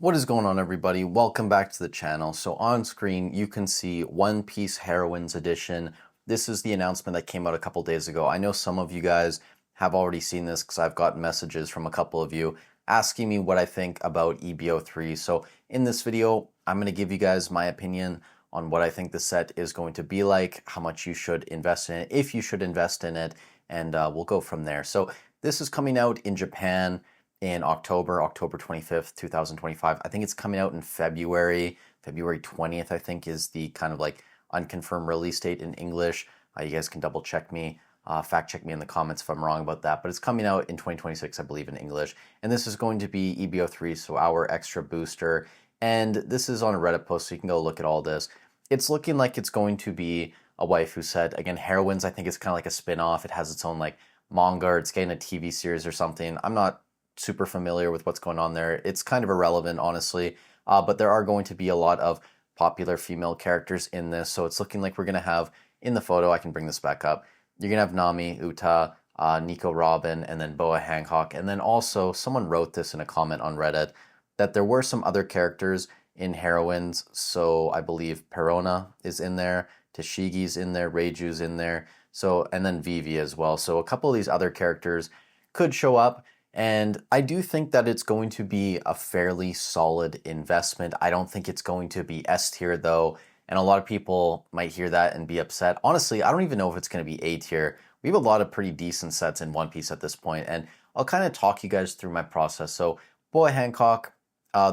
What is going on, everybody? Welcome back to the channel. So on screen you can see One Piece Heroines Edition. This is the announcement that came out a couple days ago. I know some of you guys have already seen this because I've gotten messages from a couple of you asking me what I think about EB-03. So in this video I'm going to give you guys my opinion on what I think the set is going to be like, how much you should invest in it, if you should invest in it, and we'll go from there. So this is coming out in Japan in October 25th, 2025. I think it's coming out in February 20th, I think is the kind of like unconfirmed release date in English. You guys can double check me, fact check me in the comments if I'm wrong about that, but it's coming out in 2026, I believe, in English. And this is going to be EB-03, so our extra booster. And this is on a Reddit post, so you can go look at all this. It's looking like it's going to be a waifu set. Again, Heroines, I think it's kind of like a spin-off. It has its own like manga, or it's getting a TV series or something. I'm not super familiar with what's going on there. It's kind of irrelevant, honestly, but there are going to be a lot of popular female characters in this, so it's looking like we're going to have, in the photo, I can bring this back up, you're going to have Nami, Uta, Nico Robin, and then Boa Hancock, and then also, someone wrote this in a comment on Reddit, that there were some other characters in Heroines, so I believe Perona is in there, Tashigi's in there, Reiju's in there, so, and then Vivi as well, so a couple of these other characters could show up. And I do think that it's going to be a fairly solid investment. I don't think it's going to be S tier though, and a lot of people might hear that and be upset. Honestly, I don't even know if it's going to be A tier. We have a lot of pretty decent sets in One Piece at this point, and I'll kind of talk you guys through my process. So, Boa Hancock,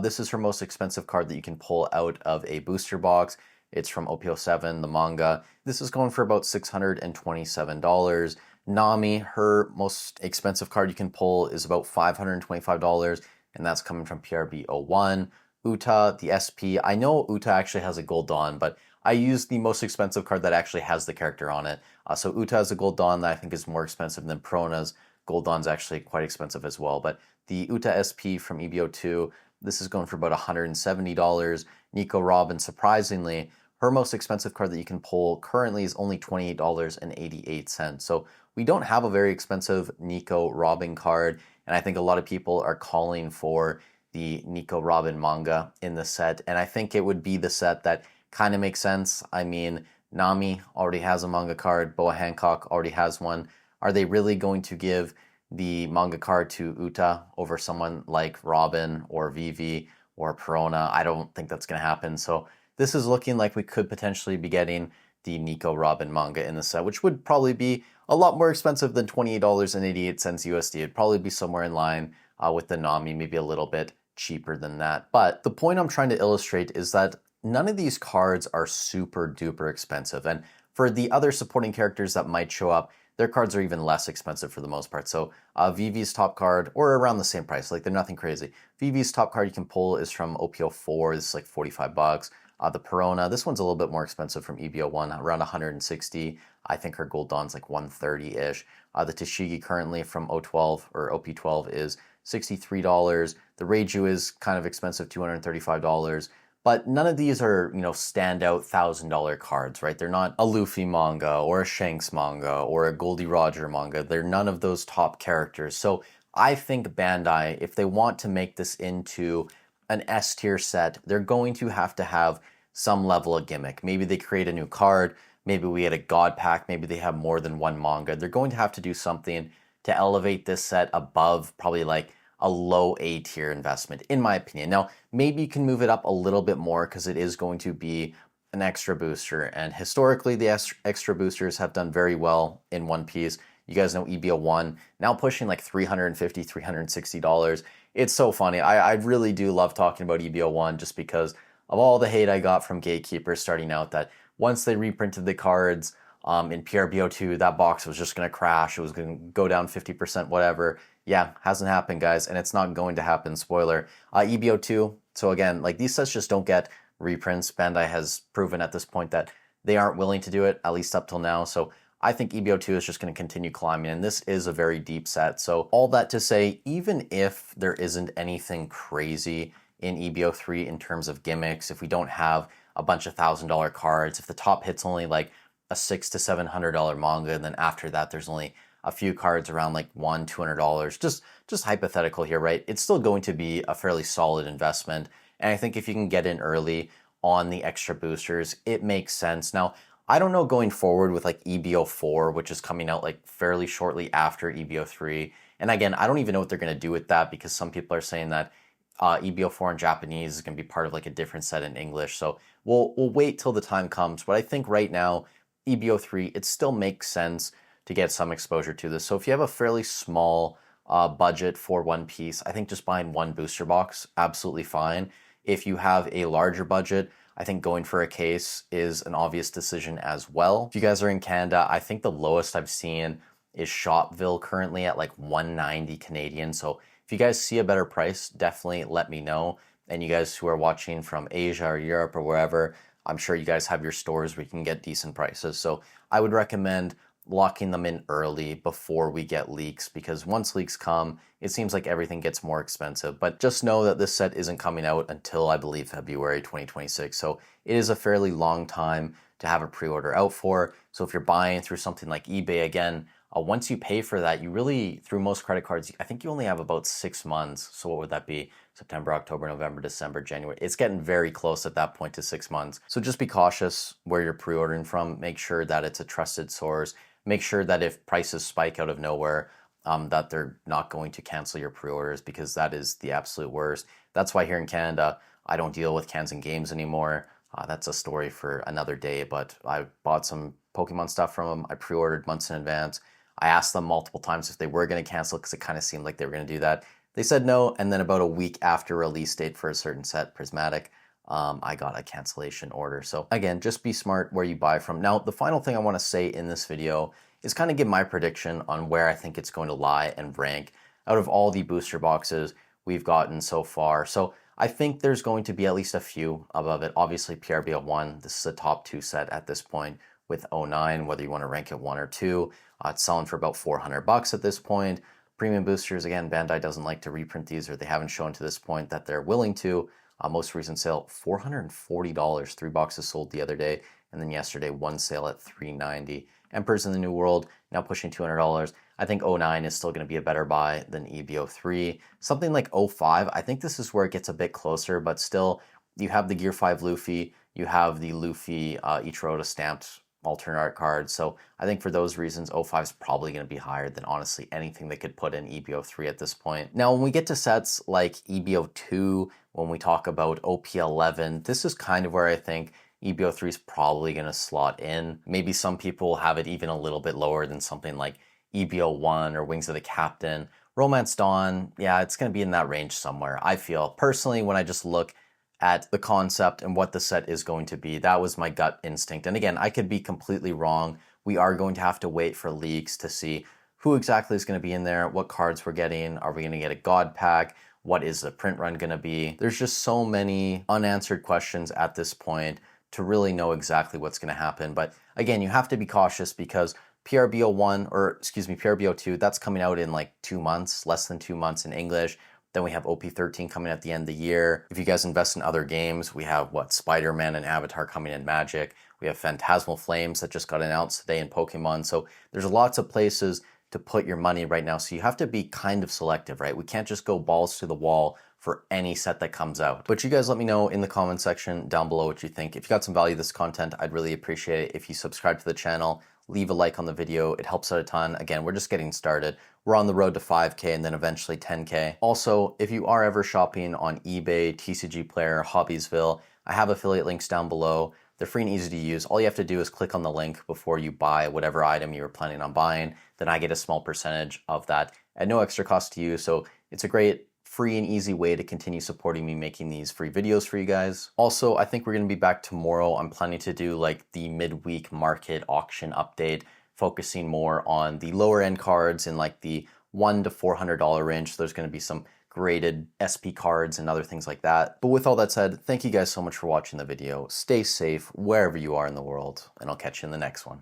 this is her most expensive card that you can pull out of a booster box. It's from OP07, the manga. This is going for about $627. Nami, her most expensive card you can pull is about $525, and that's coming from PRB01. Uta, the SP, I know Uta actually has a Gold Dawn, but I used the most expensive card that actually has the character on it. So Uta has a Gold Dawn that I think is more expensive than Perona's. Gold Dawn's actually quite expensive as well, but the Uta SP from EB-02, this is going for about $170. Nico Robin, surprisingly, her most expensive card that you can pull currently is only $28.88. So we don't have a very expensive Nico Robin card, and I think a lot of people are calling for the Nico Robin manga in the set, and I think it would be the set that kind of makes sense. I mean, Nami already has a manga card, Boa Hancock already has one. Are they really going to give the manga card to Uta over someone like Robin or Vivi or Perona? I don't think that's going to happen, so this is looking like we could potentially be getting the Nico Robin manga in the set, which would probably be a lot more expensive than $28.88 USD. It'd probably be somewhere in line with the Nami, maybe a little bit cheaper than that. But the point I'm trying to illustrate is that none of these cards are super duper expensive. And for the other supporting characters that might show up, their cards are even less expensive for the most part. So Vivi's top card, or around the same price, like they're nothing crazy. Vivi's top card you can pull is from OP04, this is like $45. The Perona, this one's a little bit more expensive from EB-01, around 160. I think her Gold Dawn's like 130-ish. The Tashigi currently from O12 or OP12 is $63. The Reiju is kind of expensive, $235. But none of these are, standout $1,000 cards, right? They're not a Luffy manga or a Shanks manga or a Goldie Roger manga. They're none of those top characters. So I think Bandai, if they want to make this into an S tier set, they're going to have some level of gimmick. Maybe they create a new card, maybe we get a God Pack, maybe they have more than one manga. They're going to have to do something to elevate this set above probably like a low A tier investment, in my opinion. Now, maybe you can move it up a little bit more because it is going to be an extra booster, and historically the extra boosters have done very well in One Piece. You guys know EB-01, now pushing like $350, $360. It's so funny. I really do love talking about EB-01 just because of all the hate I got from gatekeepers starting out, that once they reprinted the cards in PRB-02, that box was just going to crash. It was going to go down 50%, whatever. Yeah, hasn't happened, guys, and it's not going to happen. Spoiler. EB-02, so again, like these sets just don't get reprints. Bandai has proven at this point that they aren't willing to do it, at least up till now. So I think EB-02 is just going to continue climbing, and this is a very deep set. So all that to say, even if there isn't anything crazy in EB-03 in terms of gimmicks, if we don't have a bunch of $1,000 cards, if the top hit's only like a $600 to $700 manga, and then after that there's only a few cards around like $200, just hypothetical here, right? It's still going to be a fairly solid investment. And I think if you can get in early on the extra boosters, it makes sense. Now, I don't know going forward with like EB-04, which is coming out like fairly shortly after EB-03. And again, I don't even know what they're going to do with that, because some people are saying that EB-04 in Japanese is going to be part of like a different set in English. So we'll wait till the time comes. But I think right now, EB-03, it still makes sense to get some exposure to this. So if you have a fairly small budget for One Piece, I think just buying one booster box, absolutely fine. If you have a larger budget, I think going for a case is an obvious decision as well. If you guys are in Canada, I think the lowest I've seen is Shopville currently at like 190 Canadian. So if you guys see a better price, definitely let me know. And you guys who are watching from Asia or Europe or wherever, I'm sure you guys have your stores where you can get decent prices. So I would recommend locking them in early before we get leaks, because once leaks come, it seems like everything gets more expensive. But just know that this set isn't coming out until, I believe, February 2026. So it is a fairly long time to have a pre-order out for. So if you're buying through something like eBay, again, once you pay for that, you really, through most credit cards, I think you only have about 6 months. So what would that be? September, October, November, December, January. It's getting very close at that point to 6 months. So just be cautious where you're pre-ordering from. Make sure that it's a trusted source. Make sure that if prices spike out of nowhere, that they're not going to cancel your pre-orders, because that is the absolute worst. That's why here in Canada, I don't deal with Cans and Games anymore. That's a story for another day, but I bought some Pokemon stuff from them. I pre-ordered months in advance. I asked them multiple times if they were going to cancel, because it kind of seemed like they were going to do that. They said no, and then about a week after release date for a certain set, Prismatic, I got a cancellation order. So again, just be smart where you buy from. Now, the final thing I want to say in this video is kind of give my prediction on where I think it's going to lie and rank out of all the booster boxes we've gotten so far. So I think there's going to be at least a few above it. Obviously, PRBO1, this is a top 2 set at this point with 09, whether you want to rank it 1 or 2. It's selling for about $400 at this point. Premium boosters, again, Bandai doesn't like to reprint these, or they haven't shown to this point that they're willing to. Most recent sale, $440, 3 boxes sold the other day, and then yesterday, one sale at $390. Emperors in the New World, now pushing $200. I think 09 is still going to be a better buy than EB-03. Something like 05, I think this is where it gets a bit closer, but still, you have the Gear 5 Luffy, you have the Luffy Ichiroda stamped alternate art cards. So I think for those reasons, 05 is probably going to be higher than honestly anything they could put in EB-03 at this point. Now, when we get to sets like EB-02, when we talk about OP-11, this is kind of where I think EB-03 is probably going to slot in. Maybe some people have it even a little bit lower than something like EB-01 or Wings of the Captain. Romance Dawn, yeah, it's going to be in that range somewhere. I feel personally, when I just look at the concept and what the set is going to be, that was my gut instinct. And again, I could be completely wrong. We are going to have to wait for leaks to see who exactly is going to be in there, what cards we're getting. Are we going to get a God pack? What is the print run going to be? There's just so many unanswered questions at this point to really know exactly what's going to happen. But again, you have to be cautious, because PRBO1, or excuse me, PRBO2, that's coming out in like 2 months, less than 2 months in English. Then we have OP-13 coming at the end of the year. If you guys invest in other games, we have Spider-Man and Avatar coming in Magic. We have Phantasmal Flames that just got announced today in Pokemon. So there's lots of places to put your money right now. So you have to be kind of selective, right? We can't just go balls to the wall for any set that comes out. But you guys let me know in the comment section down below what you think. If you got some value to this content, I'd really appreciate it if you subscribe to the channel, leave a like on the video. It helps out a ton. Again, we're just getting started. We're on the road to 5K and then eventually 10K. Also, if you are ever shopping on eBay, TCG Player, Hobbiesville, I have affiliate links down below. They're free and easy to use. All you have to do is click on the link before you buy whatever item you were planning on buying. Then I get a small percentage of that at no extra cost to you. So it's a great free and easy way to continue supporting me making these free videos for you guys. Also, I think we're going to be back tomorrow. I'm planning to do like the midweek market auction update, focusing more on the lower end cards in like the $100 to $400 range. So there's going to be some graded SP cards and other things like that. But with all that said, thank you guys so much for watching the video. Stay safe wherever you are in the world, and I'll catch you in the next one.